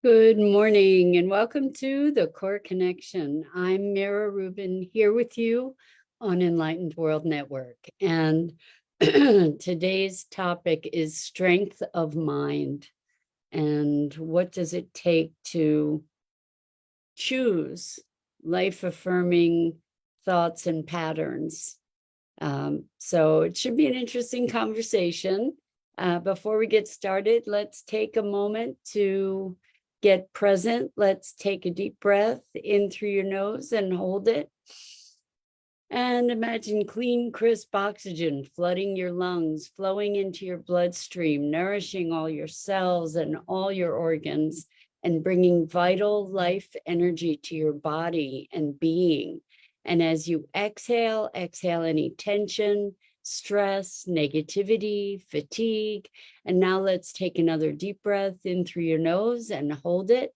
Good morning and welcome to the Core Connection. I'm Mira Rubin here with you on Enlightened World Network. And today's topic is strength of mind. And what does it take to choose life-affirming thoughts and patterns? So it should be an interesting conversation. Before we get started, let's take a moment to get present. Let's take a deep breath in through your nose and hold it. And imagine clean, crisp oxygen flooding your lungs, flowing into your bloodstream, nourishing all your cells and all your organs, and bringing vital life energy to your body and being. And as you exhale any tension, stress, negativity, fatigue. And now let's take another deep breath in through your nose and hold it.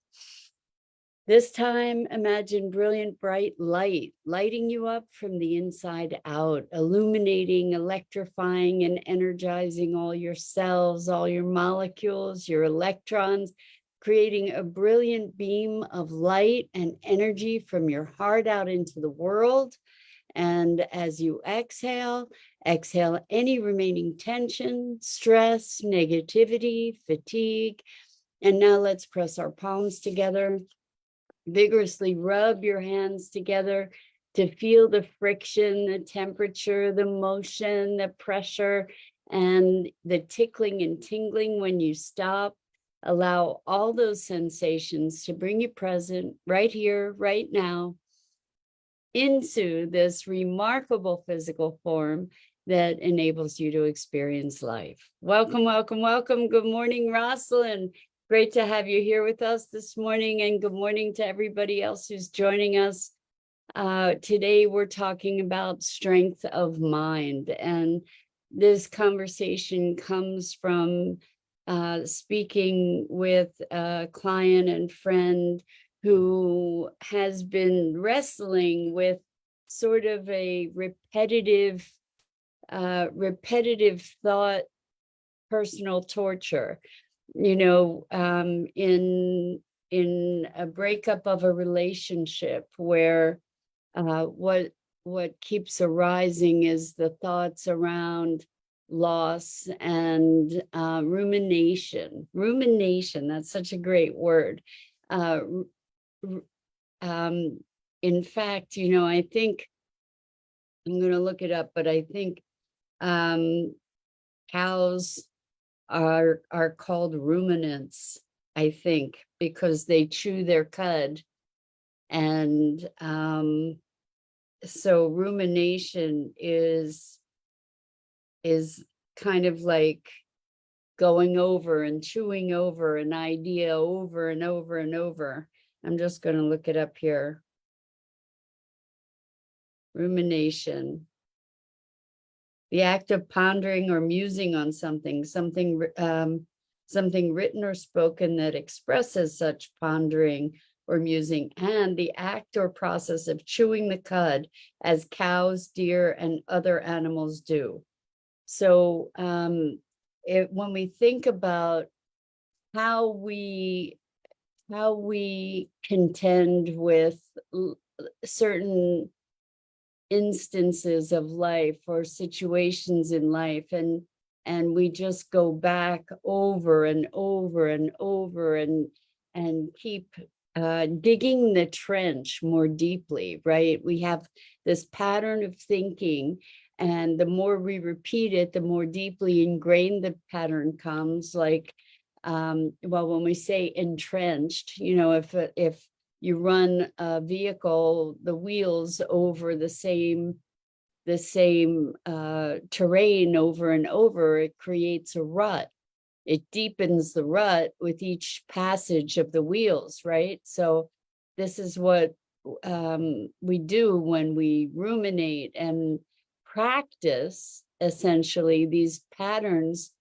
This time, imagine brilliant, bright light lighting you up from the inside out, illuminating, electrifying, and energizing all your cells, all your molecules, your electrons, creating a brilliant beam of light and energy from your heart out into the world. And as you exhale any remaining tension, stress, negativity, fatigue. And now let's press our palms together. Vigorously rub your hands together to feel the friction, the temperature, the motion, the pressure, and the tickling and tingling when you stop. Allow all those sensations to bring you present right here, right now, into this remarkable physical form that enables you to experience life. Welcome, welcome, welcome. Good morning, Rosalind. Great to have you here with us this morning, and good morning to everybody else who's joining us. Today, we're talking about strength of mind, and this conversation comes from speaking with a client and friend who has been wrestling with sort of a repetitive thought, personal torture. You know, in a breakup of a relationship where what keeps arising is the thoughts around loss and rumination. Rumination, that's such a great word. In fact, you know, I think I'm going to look it up, but I think cows are called ruminants, I think, because they chew their cud. And so rumination is kind of like going over and chewing over an idea over and over and over. I'm just going to look it up here. Rumination. The act of pondering or musing on something written or spoken that expresses such pondering or musing, and the act or process of chewing the cud as cows, deer, and other animals do. So when we think about how we contend with certain instances of life or situations in life, and we just go back over and over and over and keep digging the trench more deeply, right? We have this pattern of thinking, and the more we repeat it, the more deeply ingrained the pattern comes. Like, well, when we say entrenched, you know, if you run a vehicle, the wheels over the same terrain over and over, it creates a rut. It deepens the rut with each passage of the wheels, right? So this is what we do when we ruminate and practice, essentially, these patterns.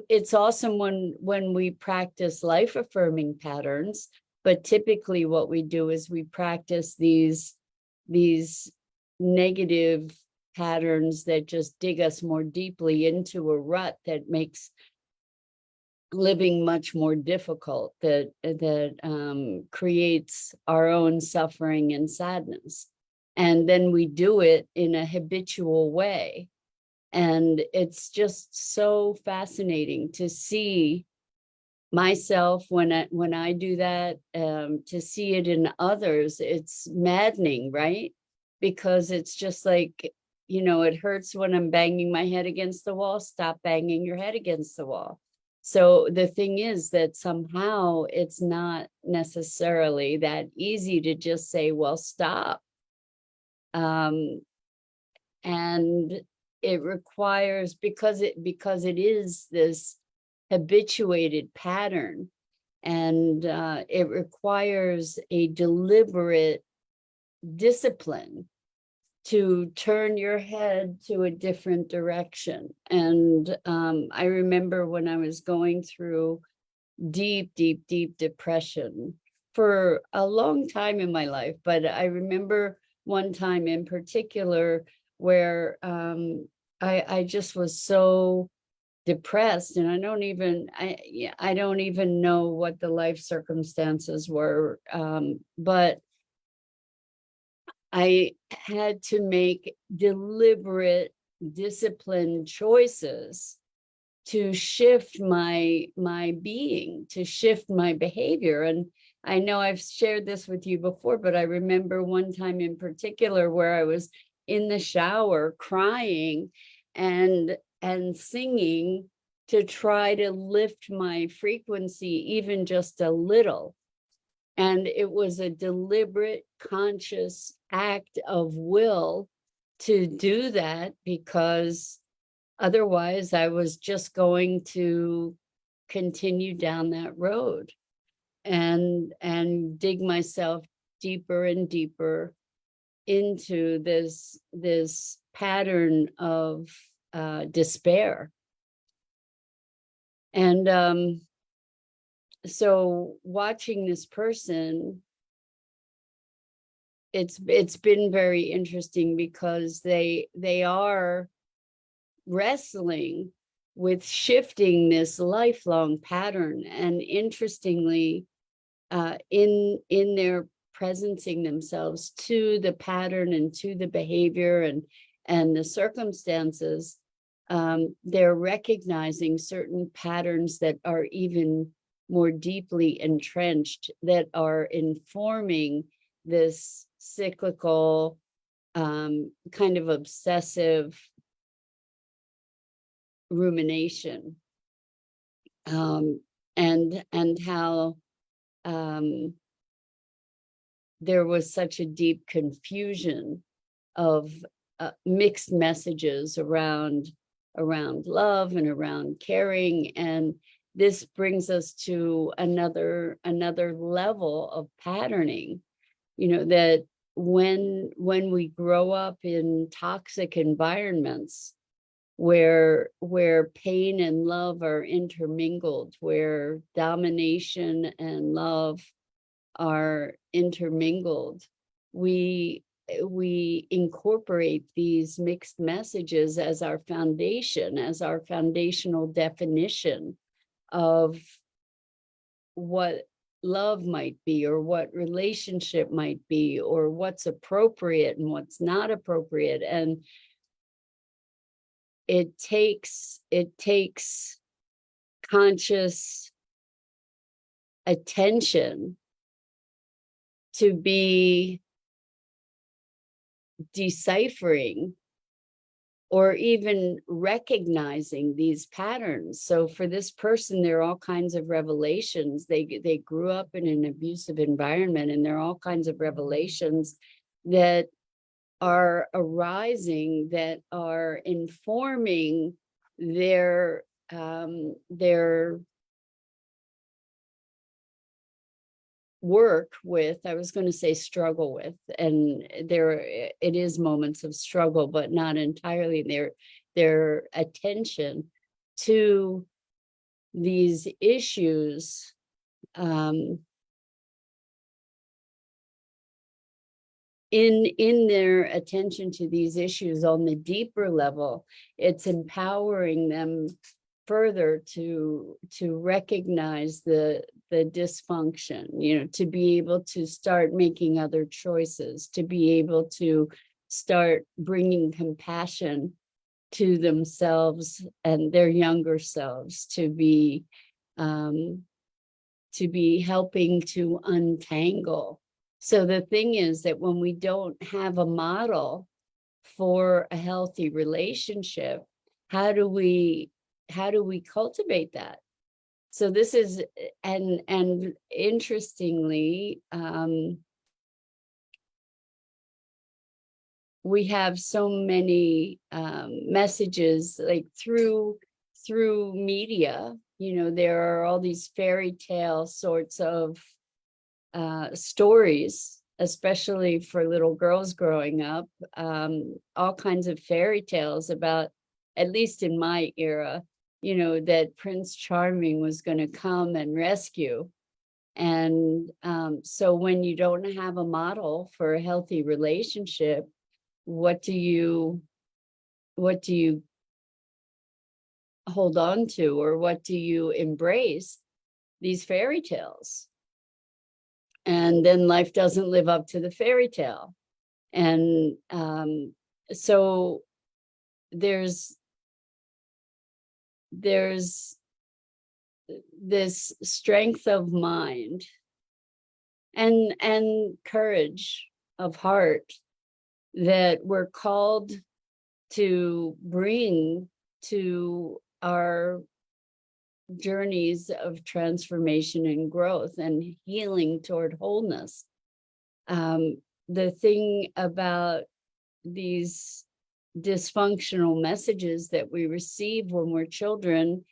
It's awesome when we practice life-affirming patterns, but typically what we do is we practice these negative patterns that just dig us more deeply into a rut that makes living much more difficult, that creates our own suffering and sadness. And then we do it in a habitual way. And it's just so fascinating to see myself when I do that, to see it in others. It's maddening, right? Because it's just like, it hurts when I'm banging my head against the wall. Stop banging your head against the wall. So the thing is that somehow it's not necessarily that easy to just say, well, stop. And it requires, because it is this habituated pattern, and it requires a deliberate discipline to turn your head to a different direction. And I remember when I was going through deep, deep, deep depression for a long time in my life, but I remember one time in particular where I just was so depressed, and I don't even know what the life circumstances were, but I had to make deliberate, disciplined choices to shift my being, to shift my behavior. And I know I've shared this with you before, but I remember one time in particular where I was in the shower crying and singing to try to lift my frequency even just a little. And it was a deliberate, conscious act of will to do that, because otherwise I was just going to continue down that road and dig myself deeper and deeper into this pattern of despair. And so watching this person, it's been very interesting, because they are wrestling with shifting this lifelong pattern. And interestingly, in their presencing themselves to the pattern and to the behavior and the circumstances, they're recognizing certain patterns that are even more deeply entrenched, that are informing this cyclical, kind of obsessive rumination, and how there was such a deep confusion of mixed messages around love and around caring. And this brings us to another level of patterning, that when we grow up in toxic environments where pain and love are intermingled, where domination and love are intermingled, we incorporate these mixed messages as our foundation, as our foundational definition of what love might be, or what relationship might be, or what's appropriate and what's not appropriate. And it takes conscious attention to be deciphering or even recognizing these patterns. So for this person, there are all kinds of revelations. They grew up in an abusive environment, and there are all kinds of revelations that are arising, that are informing their work with, I was going to say struggle with, and it is moments of struggle, but not entirely, their attention to these issues, in their attention to these issues on the deeper level. It's empowering them further to recognize the dysfunction, to be able to start making other choices, to be able to start bringing compassion to themselves and their younger selves, to be helping to untangle. So the thing is that when we don't have a model for a healthy relationship, how do we cultivate that? So this is, and interestingly, we have so many messages, like through media. There are all these fairy tale sorts of stories, especially for little girls growing up, all kinds of fairy tales about, at least in my era, that Prince Charming was going to come and rescue. And so when you don't have a model for a healthy relationship, what do you hold on to, or what do you embrace? These fairy tales. And then life doesn't live up to the fairy tale. And so there's this strength of mind and courage of heart that we're called to bring to our journeys of transformation and growth and healing toward wholeness. The thing about these dysfunctional messages that we receive when we're children,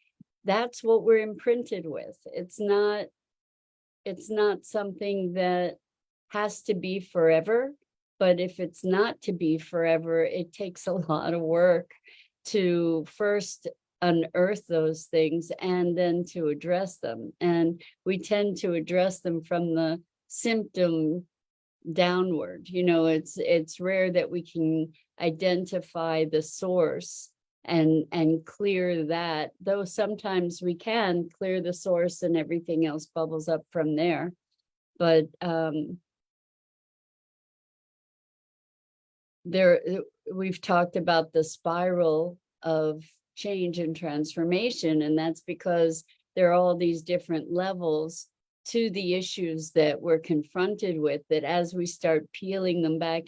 that's what we're imprinted with. It's not something that has to be forever, but if it's not to be forever, it takes a lot of work to first unearth those things and then to address them. And we tend to address them from the symptom downward. It's rare that we can identify the source and clear that, though sometimes we can clear the source and everything else bubbles up from there. But we've talked about the spiral of change and transformation, and that's because there are all these different levels to the issues that we're confronted with, that as we start peeling them back,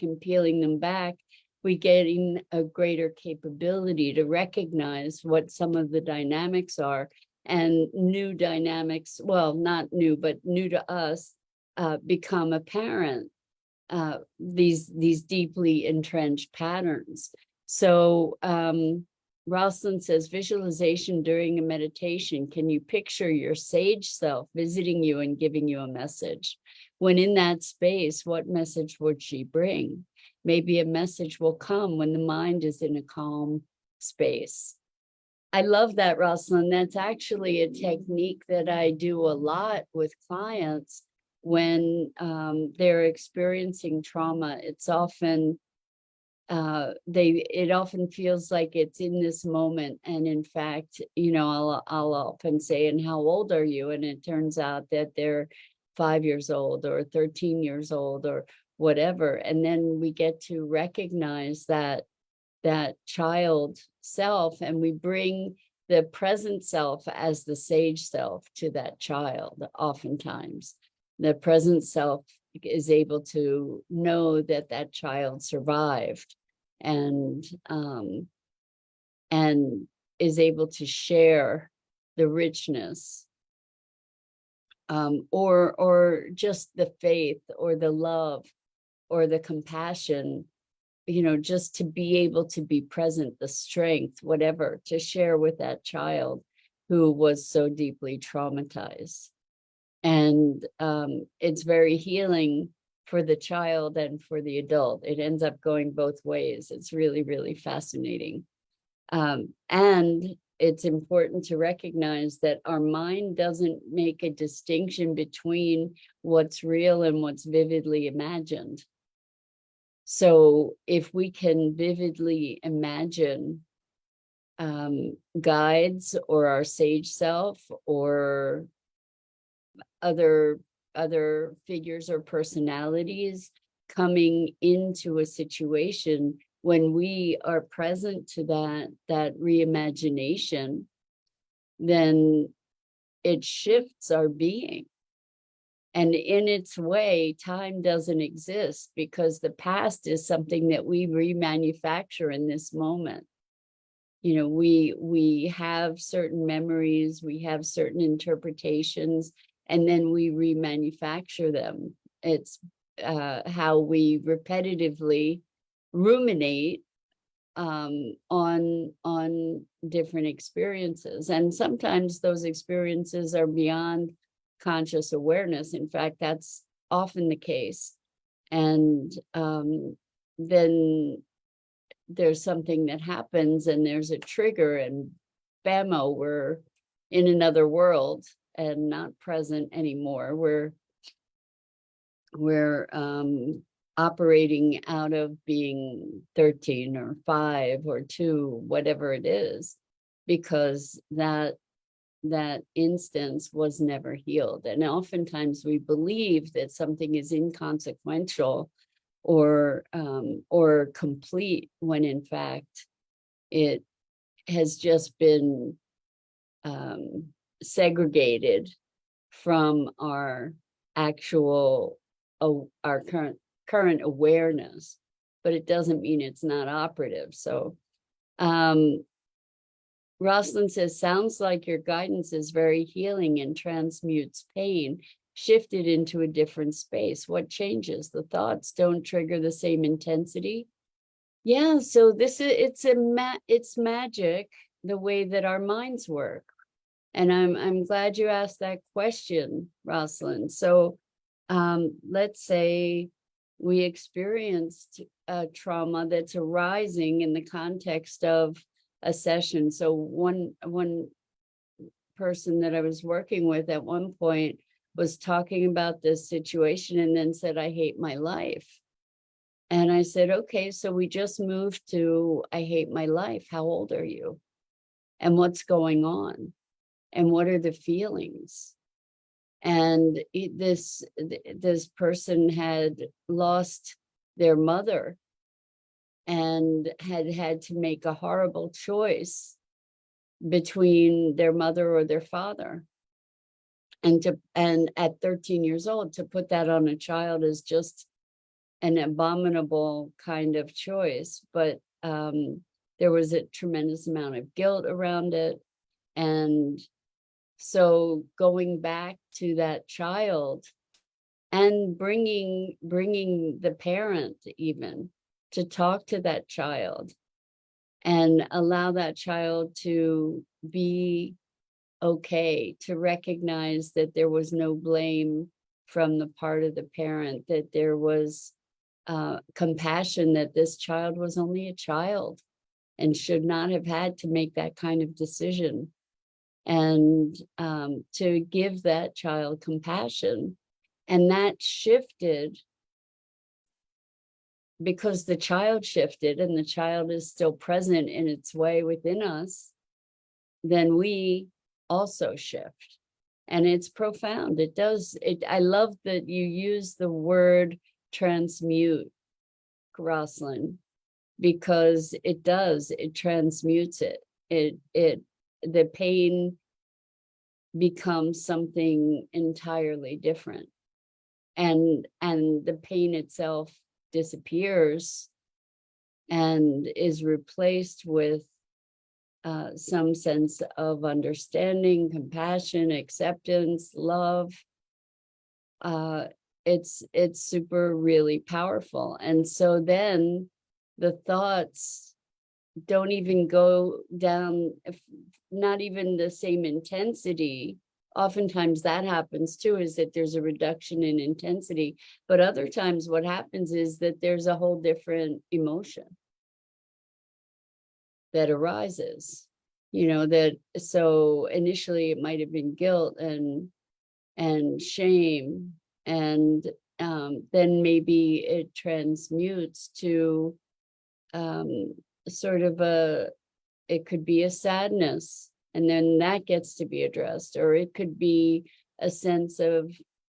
we gain a greater capability to recognize what some of the dynamics are, and new dynamics, well, not new, but new to us, become apparent. These deeply entrenched patterns. So Rosalind says, visualization during a meditation. Can you picture your sage self visiting you and giving you a message? When in that space, what message would she bring? Maybe a message will come when the mind is in a calm space. I love that, Rosalind. That's actually a technique that I do a lot with clients when they're experiencing trauma. It's often it often feels like it's in this moment, and in fact, I'll often say, and how old are you? And it turns out that they're 5 years old or 13 years old or whatever. And then we get to recognize that child self, and we bring the present self as the sage self to that child. Oftentimes the present self is able to know that that child survived, and is able to share the richness, or just the faith or the love or the compassion, just to be able to be present, the strength, whatever, to share with that child who was so deeply traumatized. And it's very healing for the child and for the adult. It ends up going both ways. It's really, really fascinating. And it's important to recognize that our mind doesn't make a distinction between what's real and what's vividly imagined. So if we can vividly imagine guides or our sage self or other figures or personalities coming into a situation. When we are present to that reimagination, then it shifts our being. And in its way, time doesn't exist, because the past is something that we remanufacture in this moment. You know, we have certain memories, we have certain interpretations, and then we remanufacture them. It's how we repetitively ruminate on different experiences, and sometimes those experiences are beyond conscious awareness. In fact, that's often the case. And then there's something that happens, and there's a trigger, and bammo, we're in another world and not present anymore. We're operating out of being 13 or 5 or 2, whatever it is, because that instance was never healed. And oftentimes we believe that something is inconsequential or complete, when in fact it has just been segregated from our actual our current awareness, but it doesn't mean it's not operative. So Rosalind says, sounds like your guidance is very healing and transmutes pain, shifted into a different space. What changes? The thoughts don't trigger the same intensity. Yeah, so this is it's magic, the way that our minds work. And I'm glad you asked that question, Rosalind. So let's say we experienced a trauma that's arising in the context of a session. So one person that I was working with at one point was talking about this situation and then said, I hate my life. And I said, okay, so we just moved to, I hate my life. How old are you? And what's going on? And what are the feelings? And this person had lost their mother and had to make a horrible choice between their mother or their father. And at 13 years old, to put that on a child is just an abominable kind of choice. But there was a tremendous amount of guilt around it. And so going back to that child and bringing the parent even to talk to that child and allow that child to be okay, to recognize that there was no blame from the part of the parent, that there was compassion, that this child was only a child and should not have had to make that kind of decision. And to give that child compassion. And that shifted because the child shifted, and the child is still present in its way within us, then we also shift. And it's profound. It does it. I love that you use the word transmute, Rosalind, because it transmutes it. The pain becomes something entirely different, and the pain itself disappears and is replaced with some sense of understanding, compassion, acceptance, love. It's super really powerful. And so then the thoughts don't even go down, not even the same intensity. Oftentimes that happens too, is that there's a reduction in intensity. But other times what happens is that there's a whole different emotion that arises, that, so initially it might have been guilt and shame, and then maybe it transmutes to sort of it could be a sadness, and then that gets to be addressed, or it could be a sense of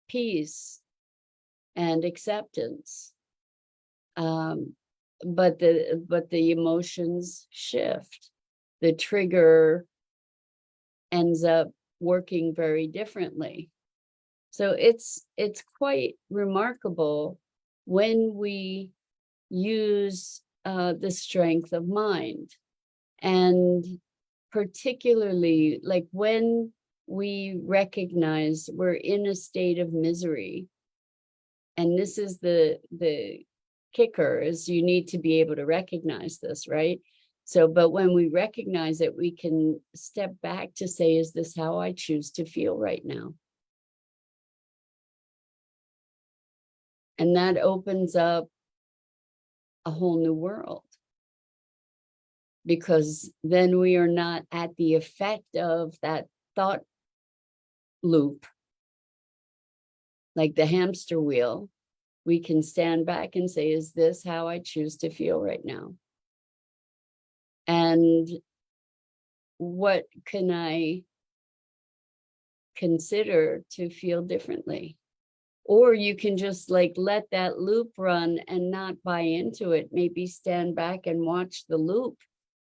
peace and acceptance. But the emotions shift. The trigger ends up working very differently. So it's quite remarkable when we use the strength of mind, and particularly like when we recognize we're in a state of misery. And this is the kicker, is you need to be able to recognize this, right? So, but when we recognize it, we can step back to say, is this how I choose to feel right now? And that opens up a whole new world, because then we are not at the effect of that thought loop, like the hamster wheel. We can stand back and say, is this how I choose to feel right now? And what can I consider to feel differently? Or you can just like let that loop run and not buy into it. Maybe stand back and watch the loop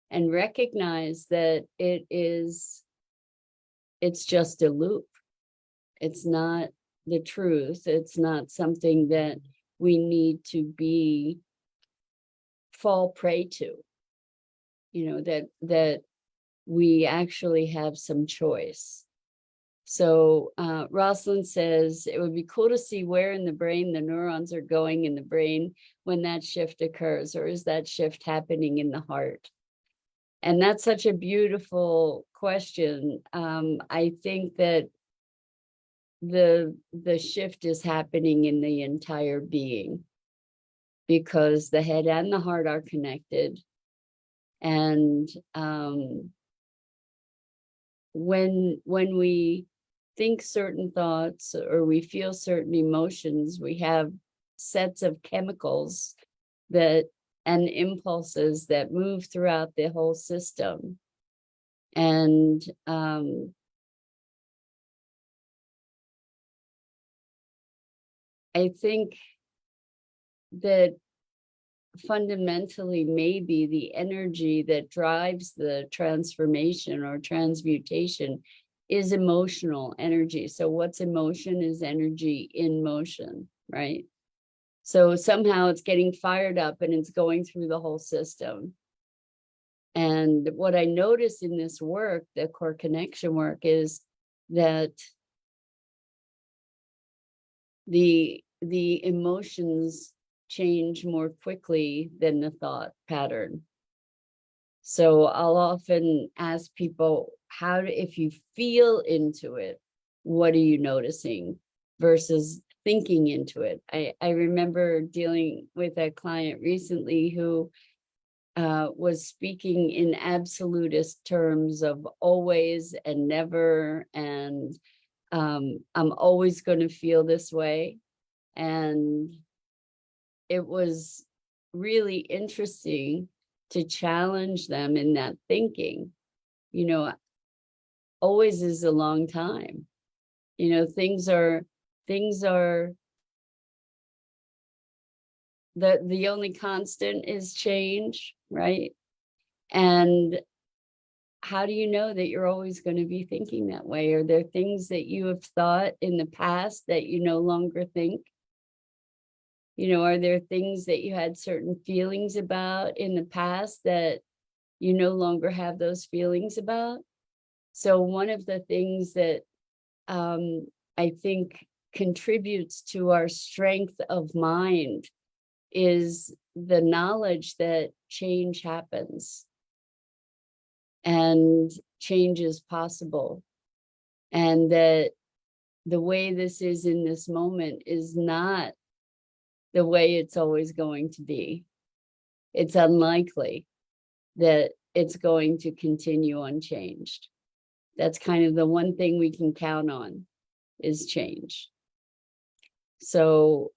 and recognize that it's just a loop. It's not the truth. It's not something that we need to fall prey to. That we actually have some choice. So Rosalind says, it would be cool to see where in the brain the neurons are going in the brain when that shift occurs, or is that shift happening in the heart? And that's such a beautiful question. I think that the shift is happening in the entire being, because the head and the heart are connected. And when we think certain thoughts or we feel certain emotions, we have sets of chemicals and impulses that move throughout the whole system. And I think that fundamentally, maybe the energy that drives the transformation or transmutation is emotional energy. So what's emotion is energy in motion, right? So somehow it's getting fired up and it's going through the whole system. And what I notice in this work, the core connection work, is that the emotions change more quickly than the thought pattern. So I'll often ask people, if you feel into it, what are you noticing versus thinking into it? I remember dealing with a client recently who was speaking in absolutist terms of always and never, and I'm always going to feel this way. And it was really interesting to challenge them in that thinking. Always is a long time. Things are the only constant is change, right? And how do you know that you're always going to be thinking that way? Are there things that you have thought in the past that you no longer think? Are there things that you had certain feelings about in the past that you no longer have those feelings about? So one of the things that I think contributes to our strength of mind is the knowledge that change happens and change is possible, and that the way this is in this moment is not the way it's always going to be. It's unlikely that it's going to continue unchanged. That's kind of the one thing we can count on, is change. So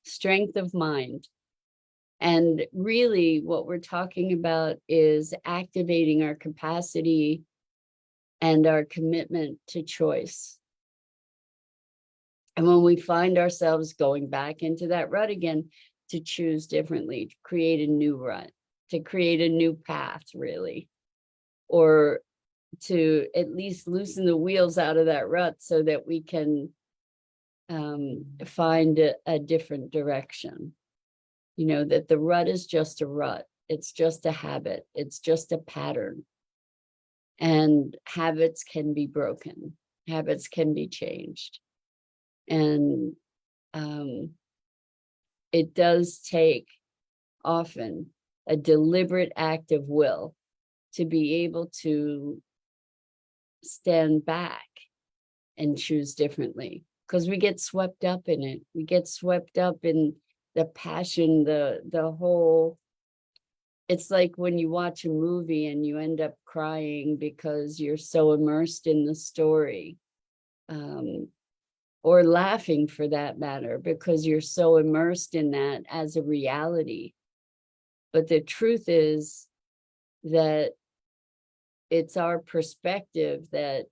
strength of mind. And really what we're talking about is activating our capacity and our commitment to choice. And when we find ourselves going back into that rut again, to choose differently, to create a new rut, to create a new path, really, or to at least loosen the wheels out of that rut so that we can find a different direction. You know, that the rut is just a rut. It's just a habit. It's just a pattern. And habits can be broken. Habits can be changed. And it does take often a deliberate act of will to be able to stand back and choose differently, because we get swept up in it. We get swept up in the passion, the whole. It's like when you watch a movie and you end up crying because you're so immersed in the story, or laughing for that matter, because you're so immersed in that as a reality. But the truth is that it's our perspective that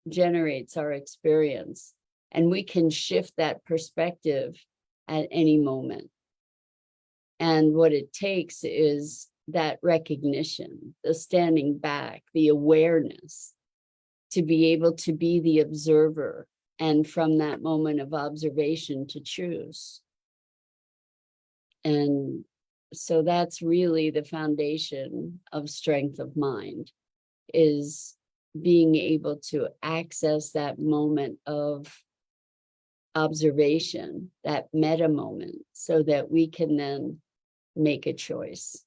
generates our experience, and we can shift that perspective at any moment. And what it takes is that recognition, the standing back, the awareness, to be able to be the observer, and from that moment of observation to choose. And so that's really the foundation of strength of mind, is being able to access that moment of observation, that meta moment, so that we can then make a choice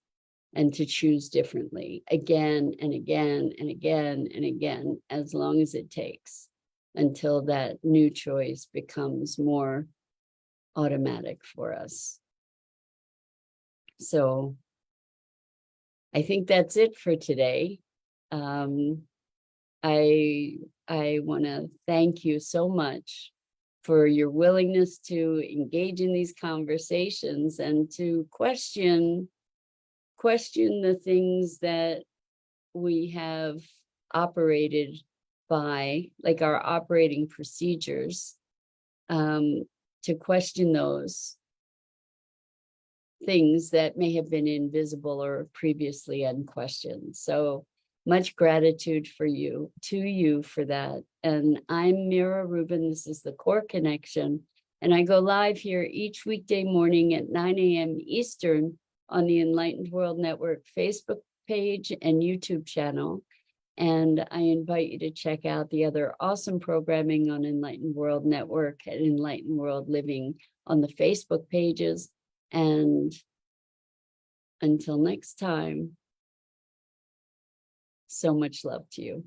and to choose differently again and again and again and again, as long as it takes, until that new choice becomes more automatic for us. So I think that's it for today. I want to thank you so much for your willingness to engage in these conversations and to question the things that we have operated by, like our operating procedures, to question those things that may have been invisible or previously unquestioned. So much gratitude to you for that. And I'm Mira Rubin. This is the Core Connection. And I go live here each weekday morning at 9 a.m. Eastern on the Enlightened World Network Facebook page and YouTube channel. And I invite you to check out the other awesome programming on Enlightened World Network and Enlightened World Living on the Facebook pages. And until next time, so much love to you.